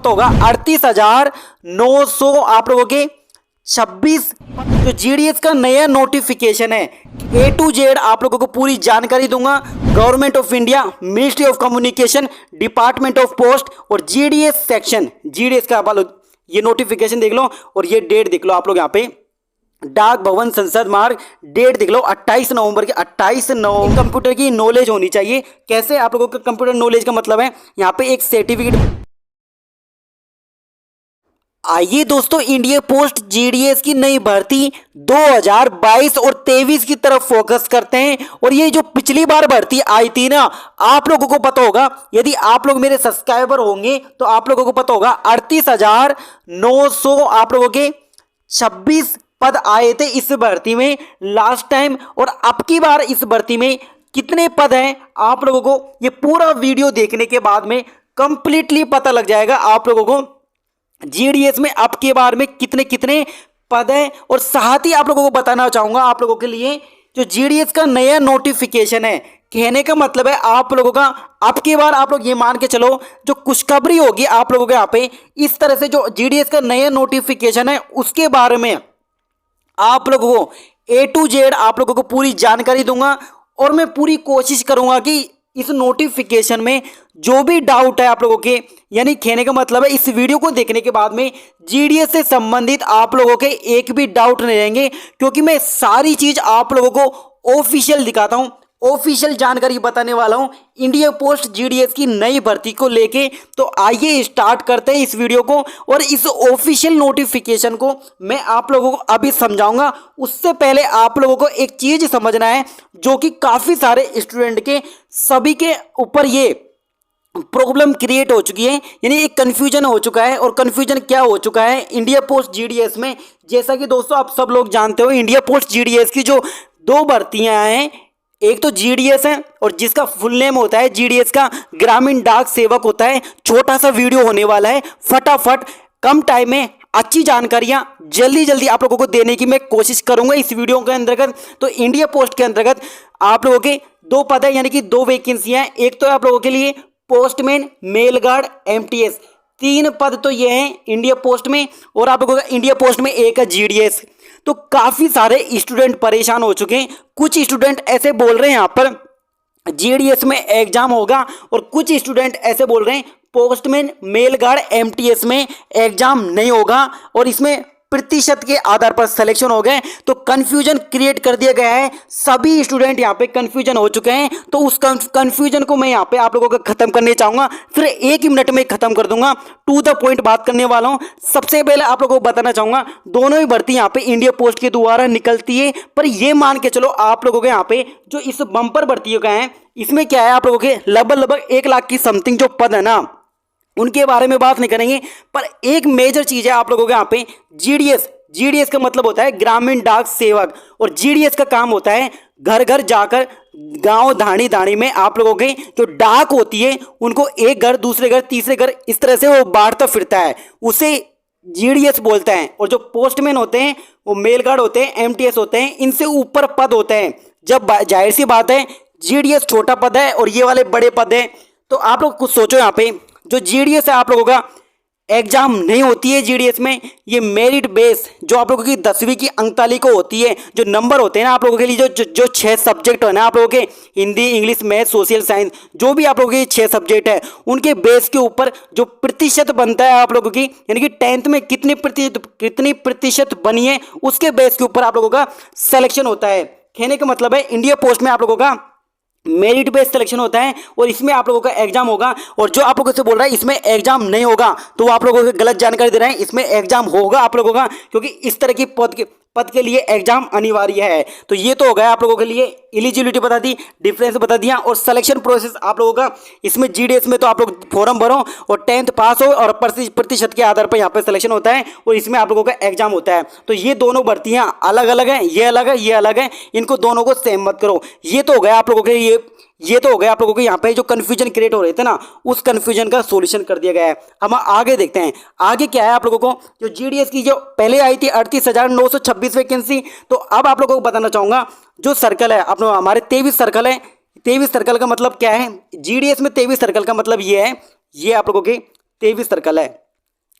पता होगा 38,900 आप लोगों के 26 जो जीडीएस का नया नोटिफिकेशन है A to Z आप लोगों को पूरी जानकारी दूंगा। Government of India, ministry of communication, department of post और जीडीएस सेक्शन, जीडीएस का ये नोटिफिकेशन देख लो और ये डेट देख लो आप लोग यहाँ पे डाक भवन संसद मार्ग, डेट देख लो 28 नवंबर के 28 नवंबर। कंप्यूटर की नॉलेज होनी चाहिए। कैसे आप लोगों को कंप्यूटर नॉलेज का मतलब है यहाँ पे एक सर्टिफिकेट। आइए दोस्तों, इंडिया पोस्ट जीडीएस की नई भर्ती 2022 और 23 की तरफ फोकस करते हैं। और ये जो पिछली बार भर्ती आई थी ना, आप लोगों को पता होगा, यदि आप लोग मेरे सब्सक्राइबर होंगे तो आप लोगों को पता होगा 38,900 आप लोगों के 26 पद आए थे इस भर्ती में लास्ट टाइम। और अब की बार इस भर्ती में कितने पद हैं आप लोगों को ये पूरा वीडियो देखने के बाद में कंप्लीटली पता लग जाएगा आप लोगों को जीडीएस में अब के बार में कितने कितने पद हैं। और साथ ही आप लोगों को बताना चाहूंगा आप लोगों के लिए जो जीडीएस का नया नोटिफिकेशन है, कहने का मतलब है आप लोगों का अब की बार आप लोग ये मान के चलो जो खुशखबरी होगी आप लोगों के यहाँ पे इस तरह से जो जीडीएस का नया नोटिफिकेशन है उसके बारे में आप लोगों को A to Z आप लोगों को पूरी जानकारी दूंगा। और मैं पूरी कोशिश करूंगा कि इस नोटिफिकेशन में जो भी डाउट है आप लोगों के, यानी कहने का मतलब है इस वीडियो को देखने के बाद में जीडीएस से संबंधित आप लोगों के एक भी डाउट नहीं रहेंगे, क्योंकि मैं सारी चीज आप लोगों को ऑफिशियल दिखाता हूं, ऑफिशियल जानकारी बताने वाला हूं इंडिया पोस्ट जीडीएस की नई भर्ती को लेके। तो आइए स्टार्ट करते हैं इस वीडियो को और इस ऑफिशियल नोटिफिकेशन को मैं आप लोगों को अभी समझाऊंगा। उससे पहले आप लोगों को एक चीज समझना है जो कि काफी सारे स्टूडेंट के सभी के ऊपर ये प्रॉब्लम क्रिएट हो चुकी है, यानी एक कन्फ्यूजन हो चुका है। और कन्फ्यूजन क्या हो चुका है इंडिया पोस्ट जीडीएस में, जैसा कि दोस्तों आप सब लोग जानते हो इंडिया पोस्ट जीडीएस की जो दो भर्तियां हैं, एक तो जीडीएस है और जिसका फुल नेम होता है जीडीएस का ग्रामीण डाक सेवक होता है। छोटा सा वीडियो होने वाला है, फटाफट कम टाइम में अच्छी जानकारियां जल्दी जल्दी आप लोगों को देने की मैं कोशिश करूंगा इस वीडियो के अंतर्गत। तो इंडिया पोस्ट के अंतर्गत आप लोगों के दो पद है, यानी कि दो वैकेंसियां हैं। एक तो आप लोगों के लिए पोस्टमैन, मेल गार्ड, एमटीएस, 3 पद तो ये हैं इंडिया पोस्ट में। और आप लोगों का इंडिया पोस्ट में एक है जीडीएस। तो काफी सारे स्टूडेंट परेशान हो चुके हैं। कुछ स्टूडेंट ऐसे बोल रहे हैं यहाँ पर जीडीएस में एग्जाम होगा और कुछ स्टूडेंट ऐसे बोल रहे हैं पोस्टमैन, मेल गार्ड, एमटीएस में एग्जाम नहीं होगा और इसमें प्रतिशत के आधार पर सिलेक्शन हो गए। तो कंफ्यूजन क्रिएट कर दिया गया है, सभी स्टूडेंट यहाँ पे कंफ्यूजन हो चुके हैं। तो उस कंफ्यूजन को मैं यहाँ पे आप लोगों को खत्म करने चाहूंगा, फिर 1 ही मिनट में खत्म कर दूंगा। टू द पॉइंट बात करने वाला हूँ। सबसे पहले आप लोगों को बताना चाहूंगा दोनों ही भर्ती यहाँ पे इंडिया पोस्ट के द्वारा निकलती है। पर ये मान के चलो आप लोगों के यहाँ पे जो इस बम्पर भर्तियों का है, इसमें क्या है आप लोगों के लगभग 1 लाख की समथिंग जो पद है ना, उनके बारे में बात नहीं करेंगे। पर एक मेजर चीज है आप लोगों के यहाँ पे जीडीएस का मतलब होता है ग्रामीण डाक सेवक। और जीडीएस का काम होता है घर घर जाकर गांव धाणी धाणी में आप लोगों के जो डाक होती है उनको एक घर, दूसरे घर, तीसरे घर, इस तरह से वो बांटता फिरता है, उसे जीडीएस बोलते हैं। और जो पोस्टमैन होते हैं वो मेल गार्ड होते हैं, एमटीएस होते हैं, इनसे ऊपर पद होते हैं। जब जाहिर सी बात है जीडीएस छोटा पद है और ये वाले बड़े पद हैं। तो आप लोग कुछ सोचो, यहाँ पे जो जीडीएस है आप लोगों का एग्जाम नहीं होती है जीडीएस में, ये मेरिट बेस जो आप लोगों की 10वीं की अंकताली को होती है, जो नंबर होते हैं ना आप लोगों के लिए, जो 6 सब्जेक्ट है ना आप लोगों के Hindi, English, math, social science, जो भी आप लोगों के 6 सब्जेक्ट है, उनके बेस के ऊपर जो प्रतिशत बनता है आप लोगों की, यानी कि 10th में कितनी प्रतिशत बनी है, उसके बेस के ऊपर आप लोगों का सिलेक्शन होता है। कहने का मतलब है इंडिया पोस्ट में आप लोगों का मेरिट बेस्ड सिलेक्शन होता है और इसमें आप लोगों का एग्जाम होगा। और जो आप लोगों से बोल रहा है इसमें एग्जाम नहीं होगा, तो वो आप लोगों को गलत जानकारी दे रहे हैं। इसमें एग्जाम होगा आप लोगों का, क्योंकि इस तरह की पद के लिए एग्जाम अनिवार्य है। तो ये तो हो गया आप लोगों के लिए, एलिजिबिलिटी बता दी, डिफरेंस बता दिया और सिलेक्शन प्रोसेस आप लोगों का। इसमें जीडीएस में तो आप लोग फॉर्म भरो और 10th पास हो और प्रतिशत के आधार पर यहाँ पर सिलेक्शन होता है और इसमें आप लोगों का एग्जाम होता है। तो ये दोनों भर्तियाँ अलग अलग हैं, ये अलग है, ये अलग है, इनको दोनों को सेम मत करो। ये तो हो गया आप लोगों के ये तो हो गया आप लोगों को यहाँ पे जो कन्फ्यूजन क्रिएट हो रहे थे ना, उस कन्फ्यूजन का सॉल्यूशन कर दिया गया है। अब हम आगे देखते हैं आगे क्या है आप लोगों को। जो जीडीएस की जो पहले आई थी 38,926 वैकेंसी, तो अब आप लोगों को बताना चाहूंगा जो सर्कल है अपना, हमारे 23 सर्कल है। 23 सर्कल का मतलब क्या है जीडीएस में? 23 सर्कल का मतलब ये है, ये आप लोगों के 23 सर्कल है।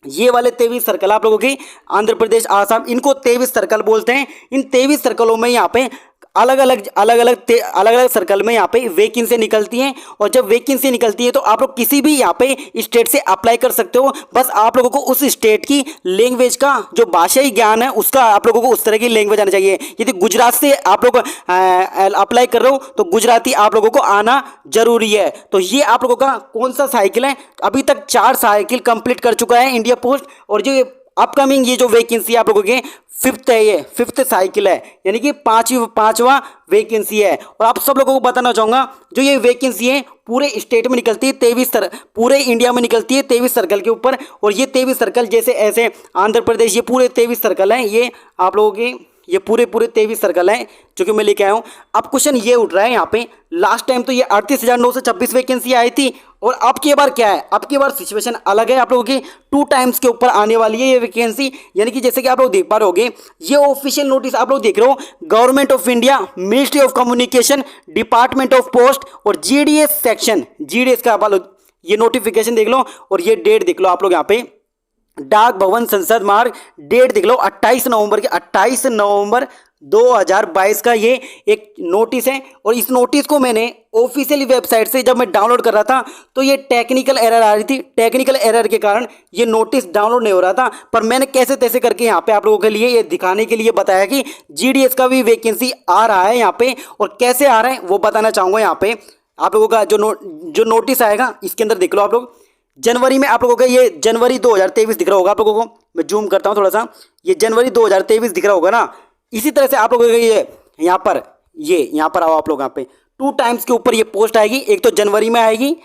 ये वाले 23 सर्कल आप लोगों के आंध्र प्रदेश, आसाम, इनको 23 सर्कल बोलते हैं। इन 23 सर्कलों में यहाँ पे अलग अलग सर्कल में यहाँ पे वैकेंसी निकलती हैं। और जब वैकेंसी निकलती है तो आप लोग किसी भी यहाँ पे स्टेट से अप्लाई कर सकते हो। बस आप लोगों को उस स्टेट की लैंग्वेज का जो भाषाई ज्ञान है उसका आप लोगों को उस तरह की लैंग्वेज आना चाहिए। यदि गुजरात से आप लोग अप्लाई कर रहे हो तो गुजराती आप लोगों को आना जरूरी है। तो ये आप लोगों का कौन सा साइकिल है, अभी तक 4 साइकिल कंप्लीट कर चुका है इंडिया पोस्ट। और जो अपकमिंग ये जो वैकेंसी आप लोगों के फिफ्थ है, ये फिफ्थ साइकिल है, यानी कि पांचवा वैकेंसी है। और आप सब लोगों को बताना चाहूँगा जो ये वैकेंसी है पूरे स्टेट में निकलती है, 23 पूरे इंडिया में निकलती है 23 सर्कल के ऊपर। और ये 23 सर्कल जैसे ऐसे आंध्र प्रदेश, ये पूरे 23 सर्कल हैं, ये आप लोगों के ये पूरे 23 सर्कल हैं जो कि मैं लेके आया हूँ। अब क्वेश्चन ये उठ रहा है यहाँ पे, लास्ट टाइम तो ये 38,926 वैकेंसी आई थी और अब की बार क्या है, अब की बार सिचुएशन अलग है। आप लोगों की 2 टाइम्स के ऊपर आने वाली है ये वैकेंसी। यानी कि जैसे कि आप लोग देख पा रहे होगे, ये ऑफिशियल नोटिस आप लोग देख रहे हो, government of India, ministry of communication, department of post और जीडीएस सेक्शन, जीडीएस का आप लोग ये नोटिफिकेशन देख लो और ये डेट देख लो आप लोग यहाँ पे, डाक भवन संसद मार्ग, डेट देख लो 28 नवंबर के 28 नवंबर 2022 का ये एक नोटिस है। और इस नोटिस को मैंने ऑफिशियल वेबसाइट से जब मैं डाउनलोड कर रहा था तो ये टेक्निकल एरर आ रही थी, टेक्निकल एरर के कारण ये नोटिस डाउनलोड नहीं हो रहा था। पर मैंने कैसे तैसे करके यहाँ पे आप लोगों के लिए ये दिखाने के लिए बताया कि जीडीएस का भी वैकेंसी आ रहा है यहाँ पे, और कैसे आ रहा है वो बताना चाहूँगा। यहाँ पे आप लोगों का जो नोटिस आएगा इसके अंदर देख लो आप लोग, जनवरी में आप लोगों का ये जनवरी 2023 दिख रहा होगा आप लोगों को, मैं जूम करता हूँ थोड़ा सा, ये जनवरी 2023 दिख रहा होगा ना। इसी तरह से आप लोगों का ये यहाँ पर आओ आप लोग, यहाँ पे 2 टाइम्स के ऊपर ये पोस्ट आएगी। एक तो जनवरी में आएगी,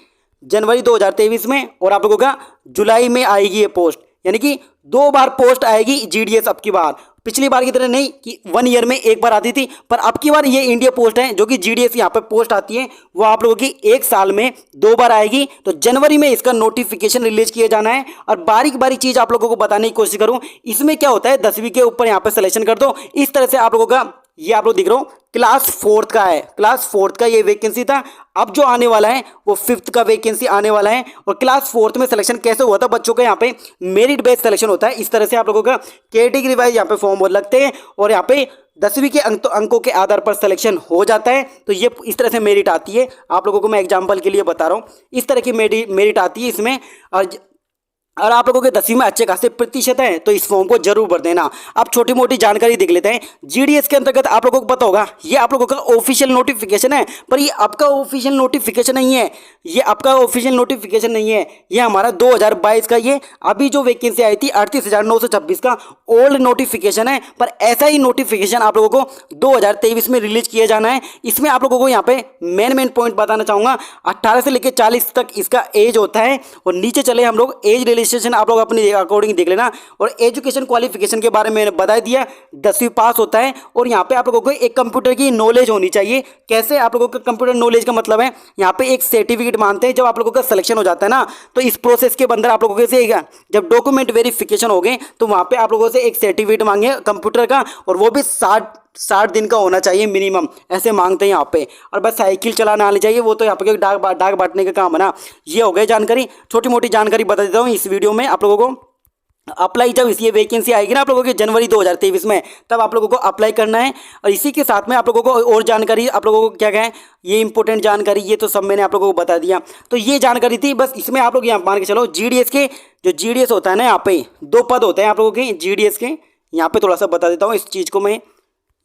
जनवरी 2023 में, और आप लोगों का जुलाई में आएगी ये पोस्ट। यानी कि 2 बार पोस्ट आएगी जीडीएस अब की बार। पिछली बार की तरह नहीं कि 1 ईयर में एक बार आती थी, पर अब की बार ये इंडिया पोस्ट है जो कि जीडीएस यहाँ पे पोस्ट आती है वो आप लोगों की 1 साल में 2 बार आएगी। तो जनवरी में इसका नोटिफिकेशन रिलीज किया जाना है। और बारीक बारीक चीज़ आप लोगों को बताने की कोशिश करूँ, इसमें क्या होता है 10वीं के ऊपर यहाँ पे सिलेक्शन कर दो। इस तरह से आप लोगों का ये आप लोग देख रहे हो क्लास 4th का है, क्लास 4th का ये वैकेंसी था। अब जो आने वाला है वो 5th का वैकेंसी आने वाला है। और क्लास 4th में सिलेक्शन कैसे हुआ था बच्चों का, यहाँ पे मेरिट बेस्ड सिलेक्शन होता है। इस तरह से आप लोगों का कैटेगरी वाइज यहाँ पे फॉर्म लगते हैं और यहाँ पे 10वीं के अंकों के आधार पर सिलेक्शन हो जाता है। तो ये इस तरह से मेरिट आती है। आप लोगों को मैं एग्जाम्पल के लिए बता रहा हूँ, इस तरह की मेरिट आती है इसमें। और आप लोगों के 10वीं में अच्छे खासे प्रतिशत हैं तो इस फॉर्म को जरूर भर देना। अब छोटी मोटी जानकारी देख लेते हैं। जीडीएस के अंतर्गत आप लोगों को पता होगा ये आप लोगों का ऑफिशियल नोटिफिकेशन है, पर ये आपका ऑफिशियल नोटिफिकेशन नहीं है, ये आपका ऑफिशियल नोटिफिकेशन नहीं है, ये हमारा 2022 का ये अभी जो वैकेंसी आई थी 38,926 का ओल्ड नोटिफिकेशन है। पर ऐसा ही नोटिफिकेशन आप लोगों को 2023 में रिलीज किया जाना है। इसमें आप लोगों को यहाँ पे मेन पॉइंट बताना चाहूँगा, 18 से लेकर 40 तक इसका एज होता है। और नीचे चले हम लोग एज रिलेक्सेशन आप लोग अपने अकॉर्डिंग देख लेना। और एजुकेशन क्वालिफिकेशन के बारे में मैंने बता दिया, 10वीं पास होता है। और यहाँ पे आप लोगों को एक कंप्यूटर की नॉलेज होनी चाहिए। कैसे आप लोगों का कंप्यूटर नॉलेज का मतलब है, यहाँ पे एक सर्टिफिकेट मांगते हैं। जब आप लोगों का सिलेक्शन हो जाता है ना तो इस प्रोसेस के अंदर आप लोगों से जब डॉक्यूमेंट वेरिफिकेशन हो गए तो वहाँ पे आप लोगों से एक सर्टिफिकेट मांगे कंप्यूटर का, और वो भी 60 दिन का होना चाहिए मिनिमम, ऐसे मांगते हैं यहाँ पे। और बस साइकिल चलाना आनी चाहिए, वो तो यहाँ पे डाक बांटने का काम है ना। ये हो गई जानकारी, छोटी मोटी जानकारी बता देता हूँ इस वीडियो में आप लोगों को। अप्लाई जब ये वैकेंसी आएगी ना आप लोगों की जनवरी 2023 में, तब आप लोगों को अप्लाई करना है। और इसी के साथ में आप लोगों को और जानकारी आप लोगों को क्या कहें, ये इंपॉर्टेंट जानकारी ये तो सब मैंने आप लोगों को बता दिया। तो ये जानकारी थी बस। इसमें आप लोग यहाँ मान के चलो जीडीएस के जो जीडीएस होता है ना, यहाँ पे 2 पद होते हैं आप लोगों के जीडीएस के। यहाँ पे थोड़ा सा बता देता हूँ इस चीज़ को मैं।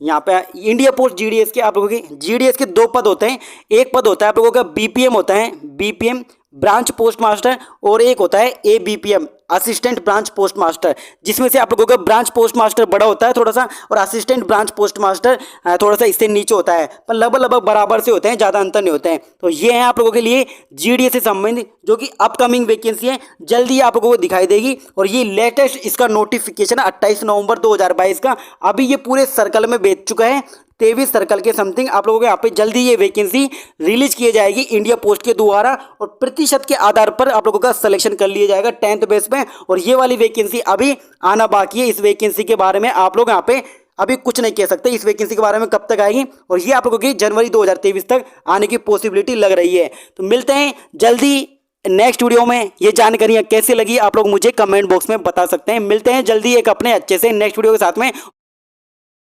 यहाँ पे इंडिया पोस्ट जीडीएस के आप लोगों के जीडीएस के 2 पद होते हैं। एक पद होता है आप लोगों का बीपीएम होता है, बीपीएम ब्रांच पोस्ट मास्टर, और एक होता है ABPM assistant branch post master, जिसमें से आप लोगों का ब्रांच पोस्ट मास्टर बड़ा होता है थोड़ा सा, और असिस्टेंट ब्रांच पोस्ट मास्टर थोड़ा सा इससे नीचे होता है, पर लगभग बराबर से होते हैं, ज़्यादा अंतर नहीं होते हैं। तो ये है आप लोगों के लिए जीडीएस से संबंधित जो कि अपकमिंग वैकेंसी है, जल्दी आप लोगों को दिखाई देगी। और ये लेटेस्ट इसका नोटिफिकेशन 28 नवंबर 2022 का अभी ये पूरे सर्कल में भेज चुका है। 23 सर्कल के समथिंग आप लोगों के यहाँ पे जल्दी ये वैकेंसी रिलीज की जाएगी इंडिया पोस्ट के द्वारा, और प्रतिशत के आधार पर आप लोगों का सिलेक्शन कर लिया जाएगा 10th बेस पे। और ये वाली वैकेंसी अभी आना बाकी है। इस वैकेंसी के बारे में आप लोग यहाँ पे अभी कुछ नहीं कह सकते, इस वैकेंसी के बारे में कब तक आएगी, और ये आप लोगों की जनवरी 2023 तक आने की पॉसिबिलिटी लग रही है। तो मिलते हैं जल्दी नेक्स्ट वीडियो में ये जानकारियां कैसी लगी आप लोग मुझे कमेंट बॉक्स में बता सकते हैं। मिलते हैं जल्दी एक अपने अच्छे से नेक्स्ट वीडियो के साथ में।